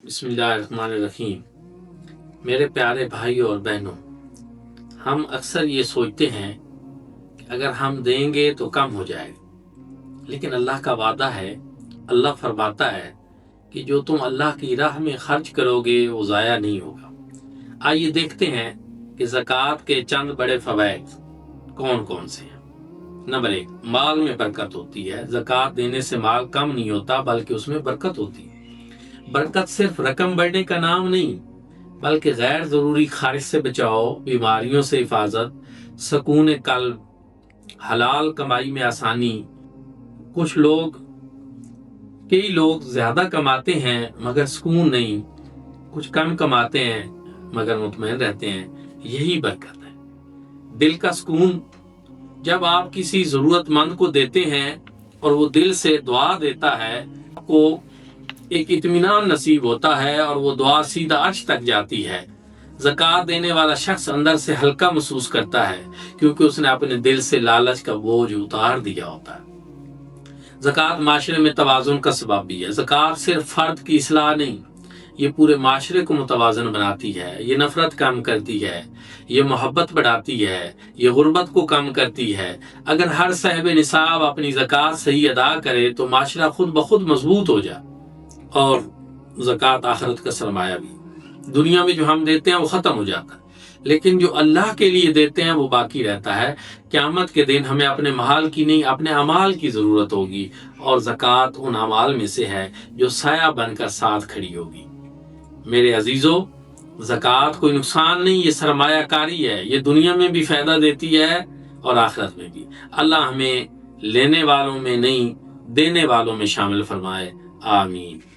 بسم اللہ الرحمن الرحیم۔ میرے پیارے بھائیوں اور بہنوں، ہم اکثر یہ سوچتے ہیں کہ اگر ہم دیں گے تو کم ہو جائے گا، لیکن اللہ کا وعدہ ہے، اللہ فرماتا ہے کہ جو تم اللہ کی راہ میں خرچ کرو گے وہ ضائع نہیں ہوگا۔ آئیے دیکھتے ہیں کہ زکوٰۃ کے چند بڑے فوائد کون کون سے ہیں۔ نمبر 1، مال میں برکت ہوتی ہے۔ زکوٰۃ دینے سے مال کم نہیں ہوتا بلکہ اس میں برکت ہوتی ہے۔ برکت صرف رقم بڑھنے کا نام نہیں بلکہ غیر ضروری خارج سے بچاؤ، بیماریوں سے حفاظت، سکون قلب، حلال کمائی میں آسانی۔ کئی لوگ زیادہ کماتے ہیں مگر سکون نہیں، کچھ کم کماتے ہیں مگر مطمئن رہتے ہیں۔ یہی برکت ہے، دل کا سکون۔ جب آپ کسی ضرورت مند کو دیتے ہیں اور وہ دل سے دعا دیتا ہے، آپ کو ایک اطمینان نصیب ہوتا ہے اور وہ دعا سیدھا عرش تک جاتی ہے۔ زکوٰۃ دینے والا شخص اندر سے ہلکا محسوس کرتا ہے کیونکہ اس نے اپنے دل سے لالچ کا بوجھ اتار دیا ہوتا ہے۔ زکوٰۃ معاشرے میں توازن کا سبب بھی ہے۔ زکوٰۃ صرف فرد کی اصلاح نہیں، یہ پورے معاشرے کو متوازن بناتی ہے۔ یہ نفرت کم کرتی ہے، یہ محبت بڑھاتی ہے، یہ غربت کو کم کرتی ہے۔ اگر ہر صاحب نصاب اپنی زکوٰۃ صحیح ادا کرے تو معاشرہ خود بخود مضبوط ہو جائے۔ اور زکوٰۃ آخرت کا سرمایہ بھی۔ دنیا میں جو ہم دیتے ہیں وہ ختم ہو جاتا ہے، لیکن جو اللہ کے لیے دیتے ہیں وہ باقی رہتا ہے۔ قیامت کے دن ہمیں اپنے مال کی نہیں، اپنے اعمال کی ضرورت ہوگی، اور زکوٰۃ ان اعمال میں سے ہے جو سایہ بن کر ساتھ کھڑی ہوگی۔ میرے عزیزو، زکوٰۃ کوئی نقصان نہیں، یہ سرمایہ کاری ہے۔ یہ دنیا میں بھی فائدہ دیتی ہے اور آخرت میں بھی۔ اللہ ہمیں لینے والوں میں نہیں، دینے والوں میں شامل فرمائے۔ آمین۔